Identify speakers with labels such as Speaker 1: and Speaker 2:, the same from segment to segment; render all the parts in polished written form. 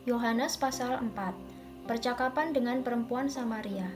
Speaker 1: Yohanes pasal 4. Percakapan dengan perempuan Samaria.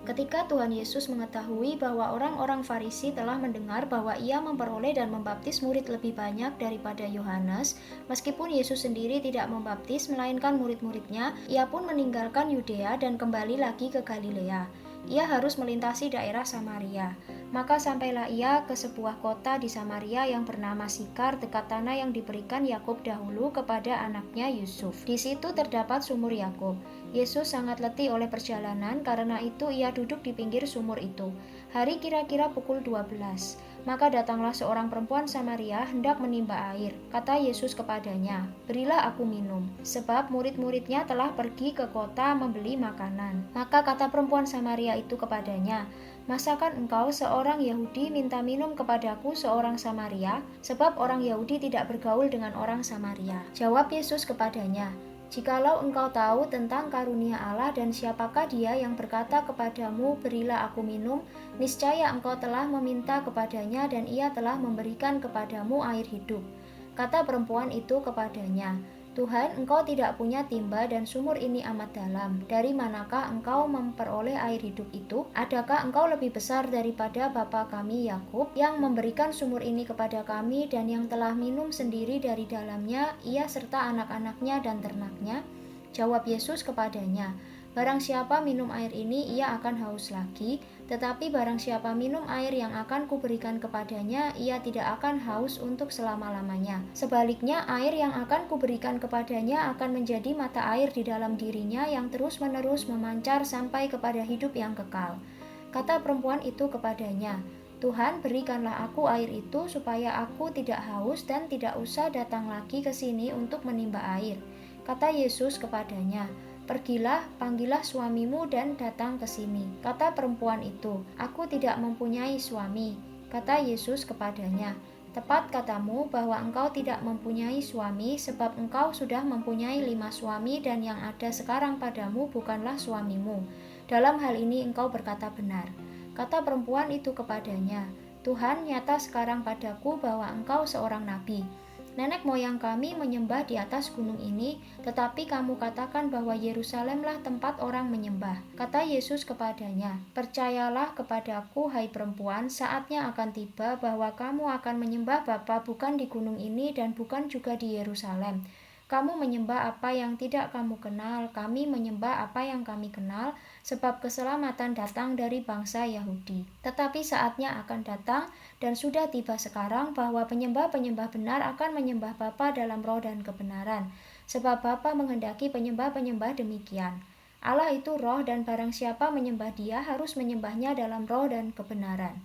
Speaker 1: Ketika Tuhan Yesus mengetahui bahwa orang-orang Farisi telah mendengar bahwa ia memperoleh dan membaptis murid lebih banyak daripada Yohanes, meskipun Yesus sendiri tidak membaptis melainkan murid-muridnya, ia pun meninggalkan Yudea dan kembali lagi ke Galilea. Ia harus melintasi daerah Samaria. Maka sampailah ia ke sebuah kota di Samaria yang bernama Sikar, dekat tanah yang diberikan Yakub dahulu kepada anaknya Yusuf. Di situ terdapat sumur Yakub. Yesus sangat letih oleh perjalanan, karena itu ia duduk di pinggir sumur itu. Hari kira-kira pukul 12. Maka datanglah seorang perempuan Samaria hendak menimba air. Kata Yesus kepadanya, "Berilah aku minum," sebab murid-muridnya telah pergi ke kota membeli makanan. Maka kata perempuan Samaria itu kepadanya, "Masakan engkau seorang Yahudi minta minum kepadaku seorang Samaria? Sebab orang Yahudi tidak bergaul dengan orang Samaria." Jawab Yesus kepadanya, "Jikalau engkau tahu tentang karunia Allah dan siapakah dia yang berkata kepadamu, 'Berilah aku minum,' niscaya engkau telah meminta kepadanya dan ia telah memberikan kepadamu air hidup." Kata perempuan itu kepadanya, "Tuhan, engkau tidak punya timba dan sumur ini amat dalam. Dari manakah engkau memperoleh air hidup itu? Adakah engkau lebih besar daripada bapa kami Yakub yang memberikan sumur ini kepada kami dan yang telah minum sendiri dari dalamnya, ia serta anak-anaknya dan ternaknya?" Jawab Yesus kepadanya, "Barang siapa minum air ini, ia akan haus lagi, tetapi barang siapa minum air yang akan kuberikan kepadanya, ia tidak akan haus untuk selama-lamanya. Sebaliknya, air yang akan kuberikan kepadanya akan menjadi mata air di dalam dirinya yang terus-menerus memancar sampai kepada hidup yang kekal." Kata perempuan itu kepadanya, "Tuhan, berikanlah aku air itu supaya aku tidak haus dan tidak usah datang lagi ke sini untuk menimba air." Kata Yesus kepadanya, "Pergilah, panggillah suamimu dan datang ke sini." Kata perempuan itu, "Aku tidak mempunyai suami." Kata Yesus kepadanya, "Tepat katamu bahwa engkau tidak mempunyai suami, sebab engkau sudah mempunyai 5 suami dan yang ada sekarang padamu bukanlah suamimu. Dalam hal ini engkau berkata benar." Kata perempuan itu kepadanya, "Tuhan, nyata sekarang padaku bahwa engkau seorang nabi. Nenek moyang kami menyembah di atas gunung ini, tetapi kamu katakan bahwa Yerusalemlah tempat orang menyembah." Kata Yesus kepadanya, "Percayalah kepadaku, hai perempuan, saatnya akan tiba bahwa kamu akan menyembah Bapa bukan di gunung ini dan bukan juga di Yerusalem. Kamu menyembah apa yang tidak kamu kenal, kami menyembah apa yang kami kenal, sebab keselamatan datang dari bangsa Yahudi. Tetapi saatnya akan datang, dan sudah tiba sekarang, bahwa penyembah-penyembah benar akan menyembah Bapa dalam roh dan kebenaran, sebab Bapa menghendaki penyembah-penyembah demikian. Allah itu roh, dan barang siapa menyembah Dia harus menyembahnya dalam roh dan kebenaran."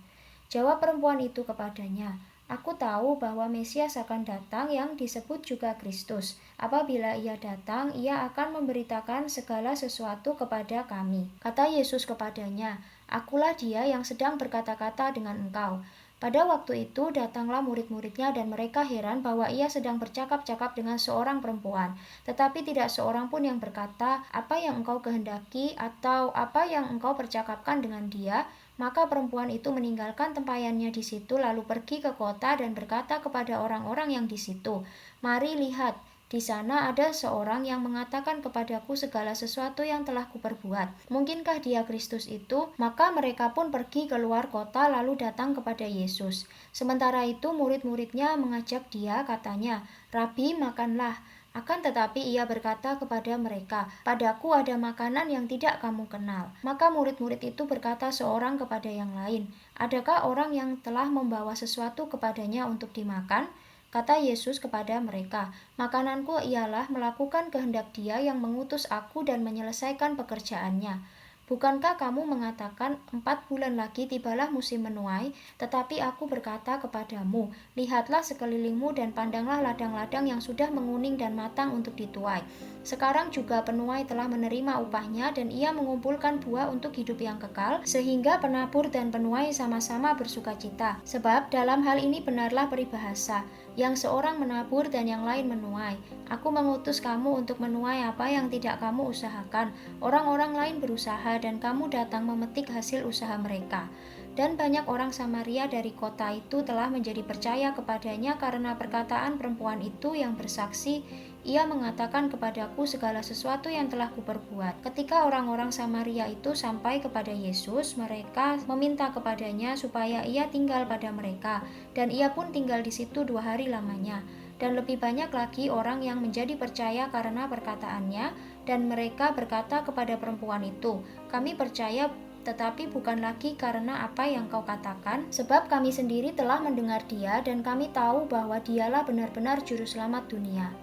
Speaker 1: Jawab perempuan itu kepadanya, "Aku tahu bahwa Mesias akan datang yang disebut juga Kristus. Apabila ia datang, ia akan memberitakan segala sesuatu kepada kami." Kata Yesus kepadanya, "Akulah dia yang sedang berkata-kata dengan engkau." Pada waktu itu datanglah murid-muridnya dan mereka heran bahwa ia sedang bercakap-cakap dengan seorang perempuan. Tetapi tidak seorang pun yang berkata, "Apa yang engkau kehendaki?" atau "Apa yang engkau percakapkan dengan dia?" Maka perempuan itu meninggalkan tempayannya di situ lalu pergi ke kota dan berkata kepada orang-orang yang di situ, "Mari lihat, di sana ada seorang yang mengatakan kepadaku segala sesuatu yang telah kuperbuat. Mungkinkah dia Kristus itu?" Maka mereka pun pergi keluar kota lalu datang kepada Yesus. Sementara itu murid-muridnya mengajak dia, katanya, "Rabi, makanlah." Akan tetapi ia berkata kepada mereka, "Padaku ada makanan yang tidak kamu kenal." Maka murid-murid itu berkata seorang kepada yang lain, "Adakah orang yang telah membawa sesuatu kepadanya untuk dimakan?" Kata Yesus kepada mereka, "Makananku ialah melakukan kehendak Dia yang mengutus aku dan menyelesaikan pekerjaannya. Bukankah kamu mengatakan 4 bulan lagi tibalah musim menuai? Tetapi aku berkata kepadamu, lihatlah sekelilingmu dan pandanglah ladang-ladang yang sudah menguning dan matang untuk dituai. Sekarang juga penuai telah menerima upahnya dan ia mengumpulkan buah untuk hidup yang kekal, sehingga penabur dan penuai sama-sama bersukacita. Sebab dalam hal ini benarlah peribahasa, yang seorang menabur dan yang lain menuai. Aku mengutus kamu untuk menuai apa yang tidak kamu usahakan. Orang-orang lain berusaha dan kamu datang memetik hasil usaha mereka." Dan banyak orang Samaria dari kota itu telah menjadi percaya kepadanya karena perkataan perempuan itu yang bersaksi, Ia mengatakan kepadaku segala sesuatu yang telah kuperbuat. Ketika orang-orang Samaria itu sampai kepada Yesus, mereka meminta kepadanya supaya ia tinggal pada mereka, dan ia pun tinggal di situ 2 hari lamanya. Dan lebih banyak lagi orang yang menjadi percaya karena perkataannya, dan mereka berkata kepada perempuan itu, "Kami percaya, tetapi bukan lagi karena apa yang kau katakan, sebab kami sendiri telah mendengar dia dan kami tahu bahwa dialah benar-benar juru selamat dunia."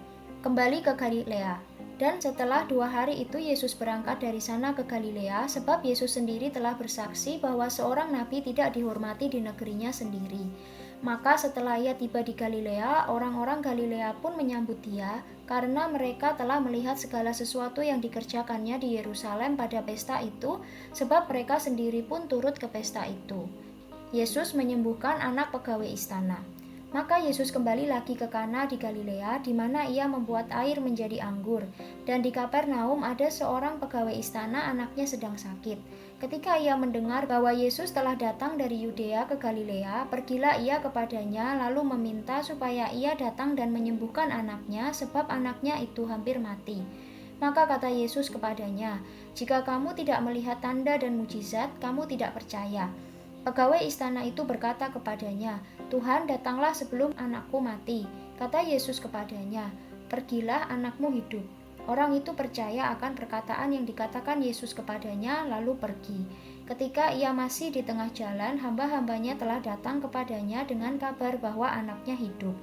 Speaker 1: Kembali ke Galilea. Dan setelah 2 hari itu Yesus berangkat dari sana ke Galilea, sebab Yesus sendiri telah bersaksi bahwa seorang nabi tidak dihormati di negerinya sendiri. Maka setelah ia tiba di Galilea, orang-orang Galilea pun menyambut dia, karena mereka telah melihat segala sesuatu yang dikerjakannya di Yerusalem pada pesta itu, sebab mereka sendiri pun turut ke pesta itu. Yesus menyembuhkan anak pegawai istana. Maka Yesus kembali lagi ke Kana di Galilea, di mana ia membuat air menjadi anggur. Dan di Kapernaum ada seorang pegawai istana, anaknya sedang sakit. Ketika ia mendengar bahwa Yesus telah datang dari Yudea ke Galilea, pergilah ia kepadanya lalu meminta supaya ia datang dan menyembuhkan anaknya, sebab anaknya itu hampir mati. Maka kata Yesus kepadanya, "Jika kamu tidak melihat tanda dan mujizat, kamu tidak percaya." Pegawai istana itu berkata kepadanya, "Tuhan, datanglah sebelum anakku mati." Kata Yesus kepadanya, "Pergilah, anakmu hidup." Orang itu percaya akan perkataan yang dikatakan Yesus kepadanya, lalu pergi. Ketika ia masih di tengah jalan, hamba-hambanya telah datang kepadanya dengan kabar bahwa anaknya hidup.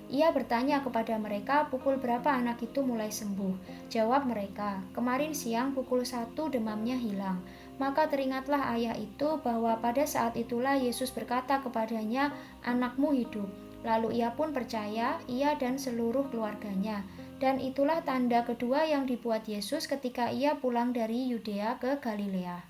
Speaker 1: Ia bertanya kepada mereka, "Pukul berapa anak itu mulai sembuh?" Jawab mereka, "Kemarin siang pukul 1 demamnya hilang." Maka teringatlah ayah itu bahwa pada saat itulah Yesus berkata kepadanya, "Anakmu hidup." Lalu ia pun percaya, ia dan seluruh keluarganya. Dan itulah tanda kedua yang dibuat Yesus ketika ia pulang dari Yudea ke Galilea.